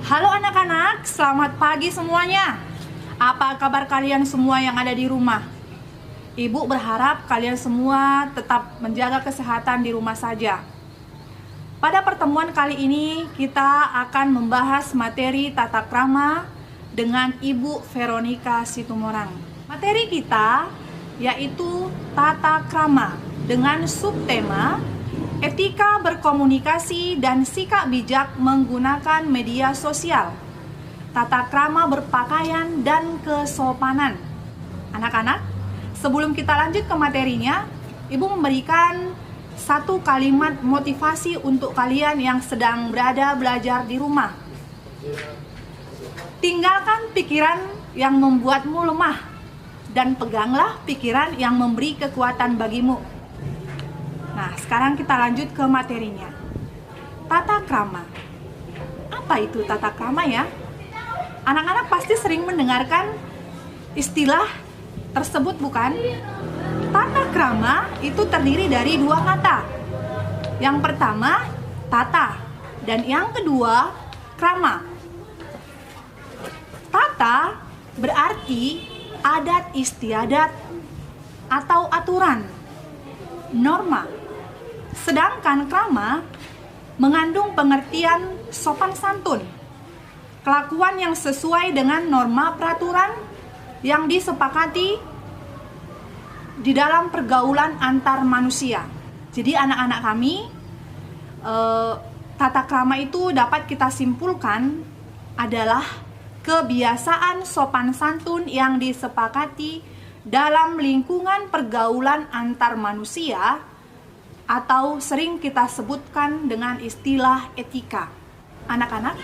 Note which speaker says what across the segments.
Speaker 1: Halo anak-anak, selamat pagi semuanya. Apa kabar kalian semua yang ada di rumah? Ibu berharap kalian semua tetap menjaga kesehatan di rumah saja. Pada pertemuan kali ini kita akan membahas materi tata krama dengan Ibu Veronica Situmorang. Materi kita yaitu tata krama dengan subtema etika berkomunikasi dan sikap bijak menggunakan media sosial, tata krama berpakaian dan kesopanan. Anak-anak, sebelum kita lanjut ke materinya, Ibu memberikan satu kalimat motivasi untuk kalian yang sedang berada belajar di rumah. Tinggalkan pikiran yang membuatmu lemah dan peganglah pikiran yang memberi kekuatan bagimu. Nah, sekarang kita lanjut ke materinya. Tata krama. Apa itu tata krama ya? Anak-anak pasti sering mendengarkan istilah tersebut bukan? Tata krama itu terdiri dari dua kata. Yang pertama, tata, dan yang kedua, krama. Tata berarti adat istiadat atau aturan, norma. Sedangkan krama mengandung pengertian sopan santun, kelakuan yang sesuai dengan norma peraturan yang disepakati di dalam pergaulan antar manusia. Jadi anak-anak kami, tata krama itu dapat kita simpulkan adalah kebiasaan sopan santun yang disepakati dalam lingkungan pergaulan antar manusia atau sering kita sebutkan dengan istilah etika. Anak-anak,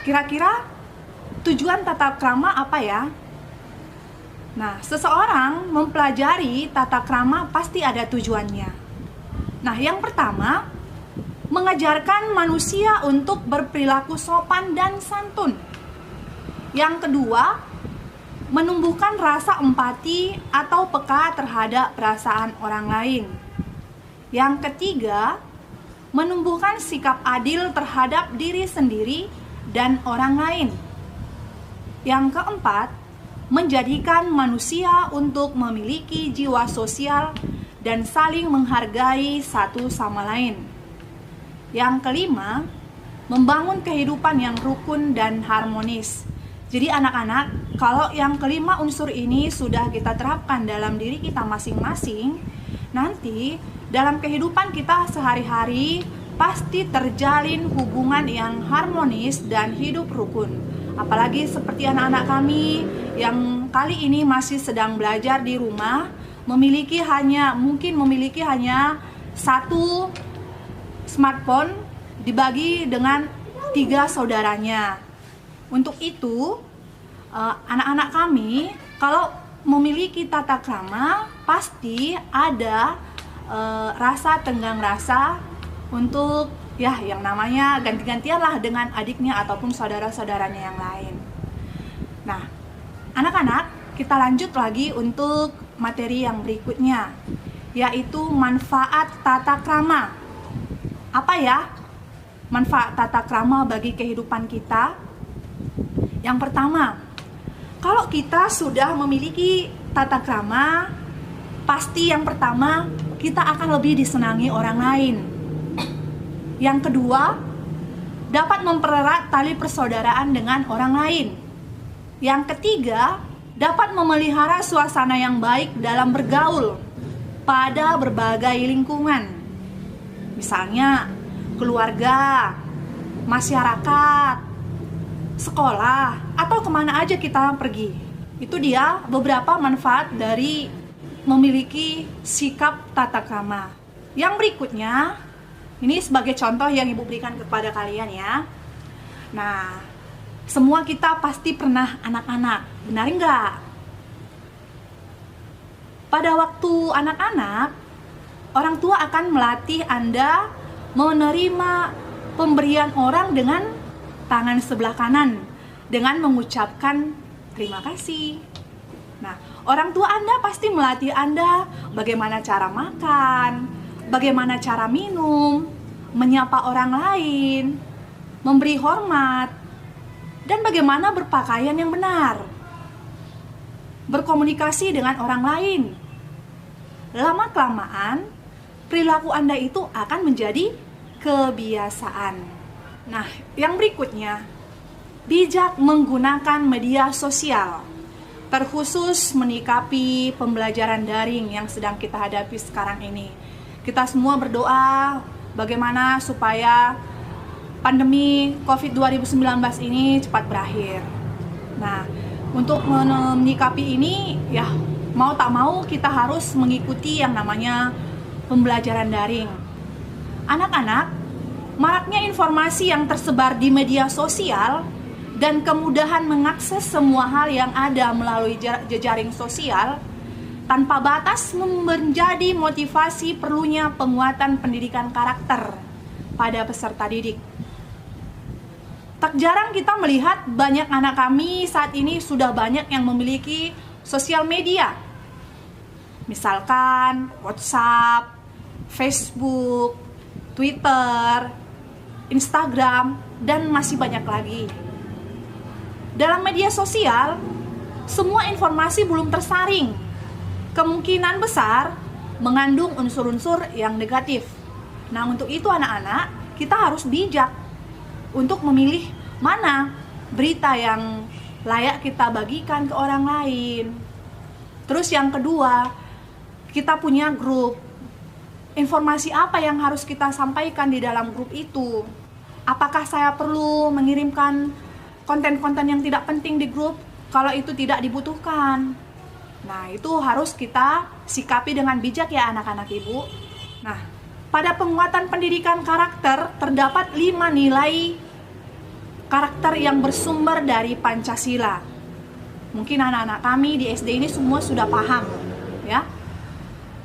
Speaker 1: kira-kira tujuan tata krama apa ya? Nah, seseorang mempelajari tata krama pasti ada tujuannya. Nah, yang pertama, mengajarkan manusia untuk berperilaku sopan dan santun. Yang kedua, menumbuhkan rasa empati atau peka terhadap perasaan orang lain. Yang ketiga, menumbuhkan sikap adil terhadap diri sendiri dan orang lain. Yang keempat, menjadikan manusia untuk memiliki jiwa sosial dan saling menghargai satu sama lain. Yang kelima, membangun kehidupan yang rukun dan harmonis. Jadi anak-anak, kalau yang kelima unsur ini sudah kita terapkan dalam diri kita masing-masing, nanti dalam kehidupan kita sehari-hari pasti terjalin hubungan yang harmonis dan hidup rukun. Apalagi seperti anak-anak kami yang kali ini masih sedang belajar di rumah, mungkin memiliki hanya satu smartphone dibagi dengan 3 saudaranya. Untuk itu, anak-anak kami kalau memiliki tata krama pasti ada rasa tenggang rasa untuk yang namanya ganti-gantian lah dengan adiknya ataupun saudara-saudaranya yang lain. Nah, anak-anak, kita lanjut lagi untuk materi yang berikutnya, yaitu manfaat tata krama. Apa ya manfaat tata krama bagi kehidupan kita? Yang pertama, kalau kita sudah memiliki tata krama, pasti yang pertama kita akan lebih disenangi orang lain. Yang kedua, dapat mempererat tali persaudaraan dengan orang lain. Yang ketiga, dapat memelihara suasana yang baik dalam bergaul pada berbagai lingkungan. Misalnya keluarga, masyarakat, sekolah, atau kemana aja kita pergi. Itu dia beberapa manfaat dari memiliki sikap tata krama. Yang berikutnya, ini sebagai contoh yang Ibu berikan kepada kalian ya. Nah, semua kita pasti pernah anak-anak, benar enggak? Pada waktu anak-anak, orang tua akan melatih Anda menerima pemberian orang dengan tangan sebelah kanan dengan mengucapkan terima kasih. Nah, orang tua Anda pasti melatih Anda bagaimana cara makan, bagaimana cara minum, menyapa orang lain, memberi hormat, dan bagaimana berpakaian yang benar, berkomunikasi dengan orang lain. Lama-kelamaan, perilaku Anda itu akan menjadi kebiasaan. Nah, yang berikutnya, bijak menggunakan media sosial, terkhusus menyikapi pembelajaran daring yang sedang kita hadapi sekarang ini. Kita semua berdoa bagaimana supaya pandemi COVID 2019 ini cepat berakhir. Nah, untuk menyikapi ini, ya mau tak mau kita harus mengikuti yang namanya pembelajaran daring. Anak-anak, maraknya informasi yang tersebar di media sosial dan kemudahan mengakses semua hal yang ada melalui jejaring sosial tanpa batas menjadi motivasi perlunya penguatan pendidikan karakter pada peserta didik. Tak jarang kita melihat banyak anak kami saat ini sudah banyak yang memiliki sosial media. Misalkan WhatsApp, Facebook, Twitter, Instagram, dan masih banyak lagi. Dalam media sosial, semua informasi belum tersaring. Kemungkinan besar mengandung unsur-unsur yang negatif. Nah, untuk itu anak-anak, kita harus bijak untuk memilih mana berita yang layak kita bagikan ke orang lain. Terus yang kedua, kita punya grup. Informasi apa yang harus kita sampaikan di dalam grup itu? Apakah saya perlu mengirimkan konten-konten yang tidak penting di grup kalau itu tidak dibutuhkan? Nah, itu harus kita sikapi dengan bijak ya anak-anak ibu. Nah, pada penguatan pendidikan karakter terdapat 5 nilai karakter yang bersumber dari Pancasila. Mungkin anak-anak kami di SD ini semua sudah paham, ya.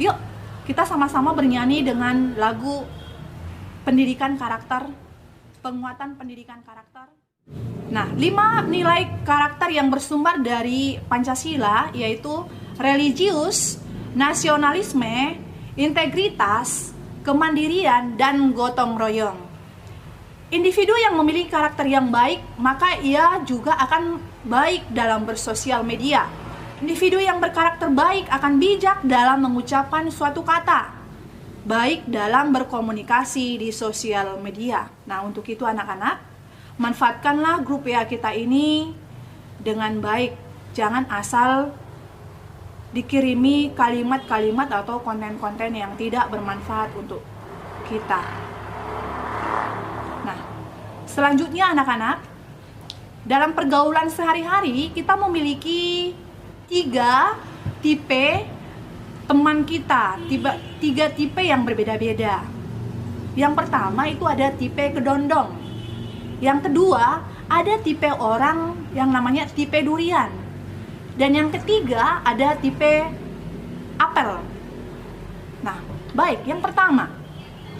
Speaker 1: Yuk, kita sama-sama bernyanyi dengan lagu pendidikan karakter, penguatan pendidikan karakter. Nah, 5 nilai karakter yang bersumber dari Pancasila yaitu religius, nasionalisme, integritas, kemandirian, dan gotong royong. Individu yang memiliki karakter yang baik, maka ia juga akan baik dalam bersosial media. Individu yang berkarakter baik akan bijak dalam mengucapkan suatu kata, baik dalam berkomunikasi di sosial media. Nah, untuk itu anak-anak, manfaatkanlah grup WA kita ini dengan baik. Jangan asal dikirimi kalimat-kalimat atau konten-konten yang tidak bermanfaat untuk kita. Nah, selanjutnya anak-anak, dalam pergaulan sehari-hari kita memiliki 3 tipe teman kita, 3 tipe yang berbeda-beda. Yang pertama itu ada tipe kedondong. Yang kedua, ada tipe orang yang namanya tipe durian. Dan yang ketiga, ada tipe apel. Nah, baik, yang pertama,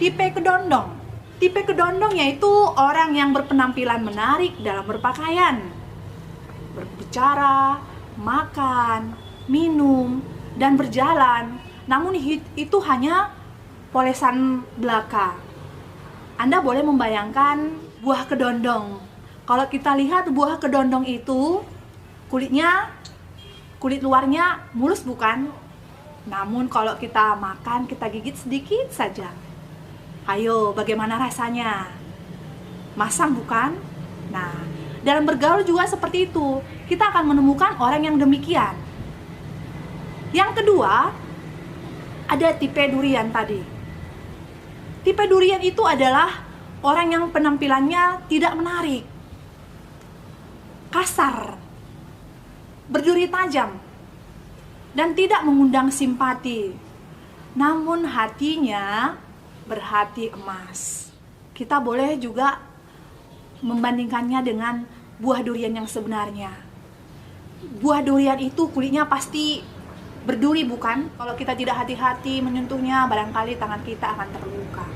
Speaker 1: tipe kedondong. Tipe kedondong yaitu orang yang berpenampilan menarik dalam berpakaian, berbicara, makan, minum, dan berjalan. Namun itu hanya polesan belaka. Anda boleh membayangkan buah kedondong. Kalau kita lihat buah kedondong itu kulit luarnya mulus bukan? Namun kalau kita makan, kita gigit sedikit saja. Ayo, bagaimana rasanya? Masam bukan? Nah, dalam bergaul juga seperti itu. Kita akan menemukan orang yang demikian. Yang kedua, ada tipe durian tadi. Tipe durian itu adalah orang yang penampilannya tidak menarik, kasar, berduri tajam, dan tidak mengundang simpati. Namun hatinya berhati emas. Kita boleh juga membandingkannya dengan buah durian yang sebenarnya. Buah durian itu kulitnya pasti berduri bukan? Kalau kita tidak hati-hati menyentuhnya, barangkali tangan kita akan terluka.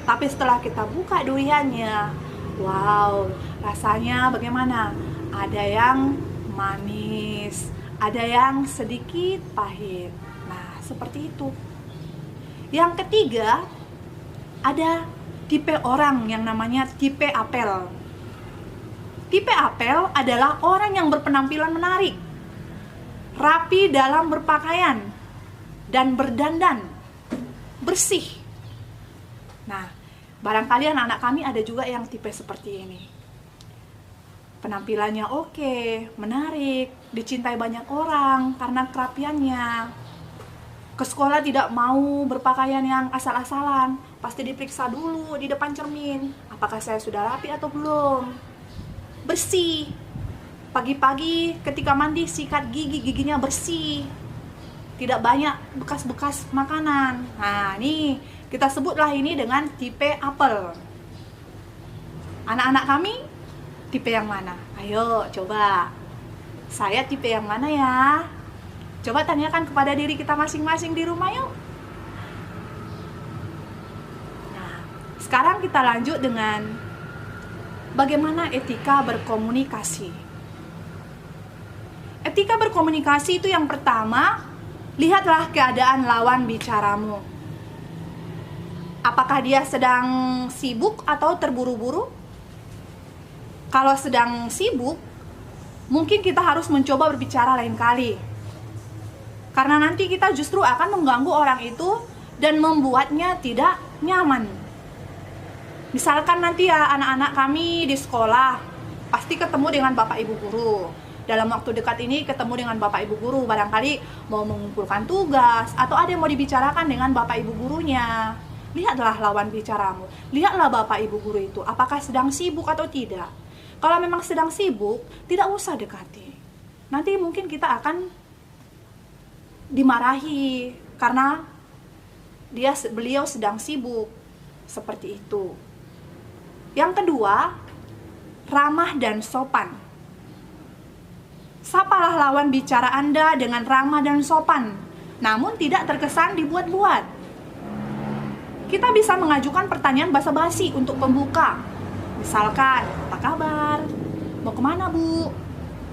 Speaker 1: Tapi setelah kita buka duriannya, wow, rasanya bagaimana? Ada yang manis, ada yang sedikit pahit. Nah, seperti itu. Yang ketiga, ada tipe orang yang namanya tipe apel. Tipe apel adalah orang yang berpenampilan menarik, rapi dalam berpakaian, dan berdandan, bersih. Nah, barangkali anak-anak kami ada juga yang tipe seperti ini. Penampilannya oke, menarik, dicintai banyak orang karena kerapiannya. Ke sekolah tidak mau berpakaian yang asal-asalan, pasti diperiksa dulu di depan cermin. Apakah saya sudah rapi atau belum? Bersih. Pagi-pagi ketika mandi sikat giginya bersih. Tidak banyak bekas-bekas makanan. Nah, nih kita sebutlah ini dengan tipe apel. Anak-anak kami tipe yang mana? Ayo coba. Saya tipe yang mana ya? Coba tanyakan kepada diri kita masing-masing di rumah yuk. Nah, sekarang kita lanjut dengan bagaimana etika berkomunikasi. Etika berkomunikasi itu yang pertama, lihatlah keadaan lawan bicaramu. Apakah dia sedang sibuk atau terburu-buru? Kalau sedang sibuk, mungkin kita harus mencoba berbicara lain kali. Karena nanti kita justru akan mengganggu orang itu dan membuatnya tidak nyaman. Misalkan nanti ya anak-anak kami di sekolah pasti ketemu dengan Bapak Ibu Guru. Dalam waktu dekat ini ketemu dengan Bapak Ibu Guru, barangkali mau mengumpulkan tugas atau ada yang mau dibicarakan dengan Bapak Ibu Gurunya. Lihatlah lawan bicaramu. Lihatlah Bapak Ibu Guru itu apakah sedang sibuk atau tidak. Kalau memang sedang sibuk, tidak usah dekati. Nanti mungkin kita akan dimarahi karena beliau sedang sibuk. Seperti itu. Yang kedua, ramah dan sopan. Sapalah lawan bicara Anda dengan ramah dan sopan, namun tidak terkesan dibuat-buat. Kita bisa mengajukan pertanyaan basa-basi untuk pembuka. Misalkan, apa kabar? Mau kemana, Bu?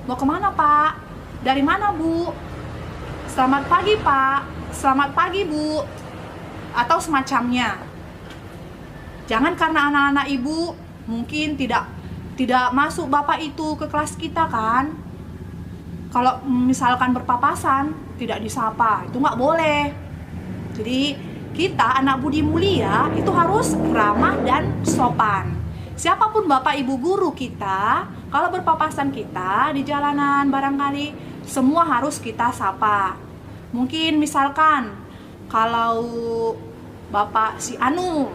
Speaker 1: Mau kemana, Pak? Dari mana, Bu? Selamat pagi, Pak. Selamat pagi, Bu. Atau semacamnya. Jangan karena anak-anak ibu mungkin tidak masuk bapak itu ke kelas kita kan. Kalau misalkan berpapasan tidak disapa, itu nggak boleh. Jadi kita anak budi mulia itu harus ramah dan sopan. Siapapun bapak ibu guru kita, kalau berpapasan kita di jalanan barangkali semua harus kita sapa. Mungkin misalkan kalau Bapak si Anu,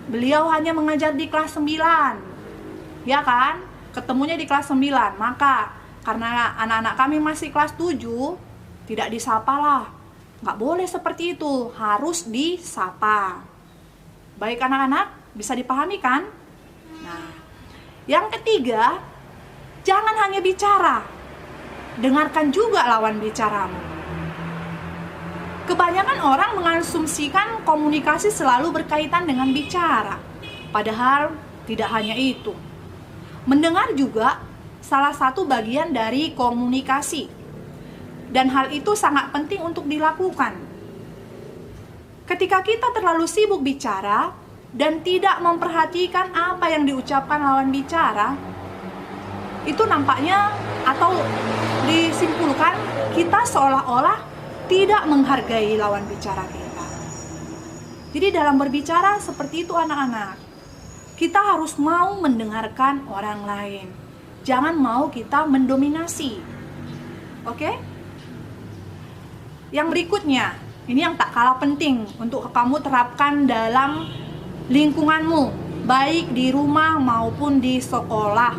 Speaker 1: beliau hanya mengajar di kelas 9, ya kan? Ketemunya di kelas 9, maka karena anak-anak kami masih kelas 7, tidak disapa lah. Nggak boleh seperti itu, harus disapa. Baik anak-anak, bisa dipahami kan? Nah, yang ketiga, jangan hanya bicara, dengarkan juga lawan bicaramu. Kebanyakan orang mengasumsikan komunikasi selalu berkaitan dengan bicara. Padahal tidak hanya itu. Mendengar juga salah satu bagian dari komunikasi. Dan hal itu sangat penting untuk dilakukan. Ketika kita terlalu sibuk bicara dan tidak memperhatikan apa yang diucapkan lawan bicara, itu nampaknya atau disimpulkan kita seolah-olah tidak menghargai lawan bicara kita. Jadi dalam berbicara seperti itu anak-anak, kita harus mau mendengarkan orang lain. Jangan mau kita mendominasi. Oke? Yang berikutnya, ini yang tak kalah penting untuk kamu terapkan dalam lingkunganmu, baik di rumah maupun di sekolah.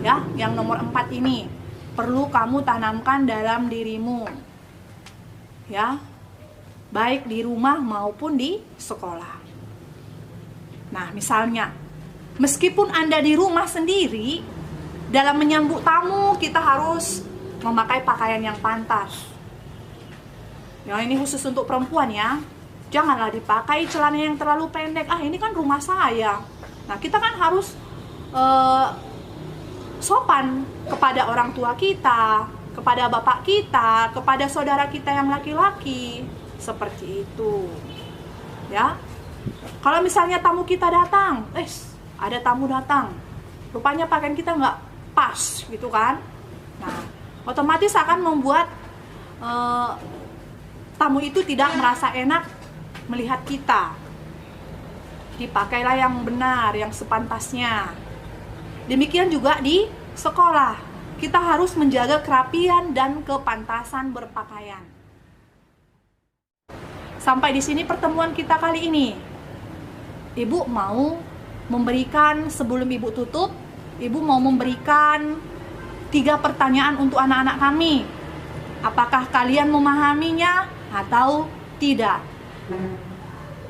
Speaker 1: Ya, yang nomor 4 ini perlu kamu tanamkan dalam dirimu. Ya, baik di rumah maupun di sekolah. Nah, misalnya, meskipun Anda di rumah sendiri, dalam menyambut tamu kita harus memakai pakaian yang pantas. Ya, ini khusus untuk perempuan ya. Janganlah dipakai celana yang terlalu pendek. Ah, ini kan rumah saya. Nah, kita kan harus sopan kepada orang tua kita, kepada bapak kita, kepada saudara kita yang laki-laki. Seperti itu. Ya. Kalau misalnya tamu kita datang, ada tamu datang. Rupanya pakaian kita nggak pas gitu kan. Nah, otomatis akan membuat tamu itu tidak merasa enak melihat kita. Dipakailah yang benar, yang sepantasnya. Demikian juga di sekolah, kita harus menjaga kerapian dan kepantasan berpakaian. Sampai di sini pertemuan kita kali ini. Ibu mau memberikan, sebelum Ibu tutup, Ibu mau memberikan 3 pertanyaan untuk anak-anak kami. Apakah kalian memahaminya atau tidak?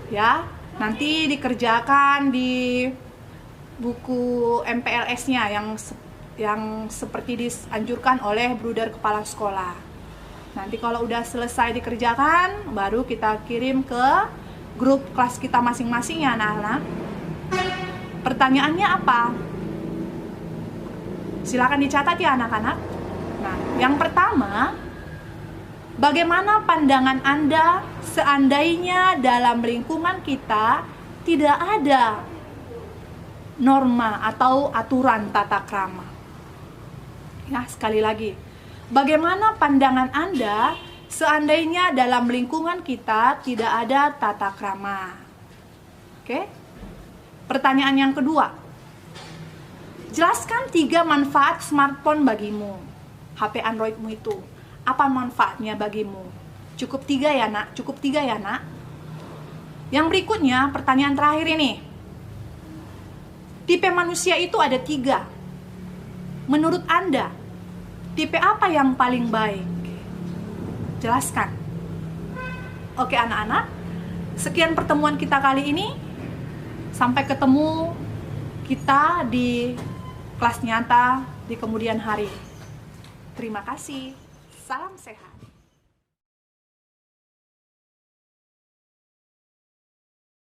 Speaker 1: Ya, nanti dikerjakan di buku MPLS-nya yang seperti dianjurkan oleh Bruder Kepala Sekolah. Nanti kalau udah selesai dikerjakan, baru kita kirim ke grup kelas kita masing-masing ya anak-anak. Pertanyaannya apa? Silakan dicatat ya anak-anak. Nah, yang pertama, bagaimana pandangan Anda seandainya dalam lingkungan kita tidak ada norma atau aturan tata krama? Ya, sekali lagi. Bagaimana pandangan Anda seandainya dalam lingkungan kita tidak ada tata krama? Oke? Pertanyaan yang kedua. Jelaskan 3 manfaat smartphone bagimu. HP Androidmu itu. Apa manfaatnya bagimu? Cukup 3 ya nak? Cukup 3 ya nak? Yang berikutnya, pertanyaan terakhir ini. Tipe manusia itu ada 3. Menurut Anda, tipe apa yang paling baik? Jelaskan. Oke anak-anak, sekian pertemuan kita kali ini. Sampai ketemu kita di kelas nyata di kemudian hari. Terima kasih. Salam sehat.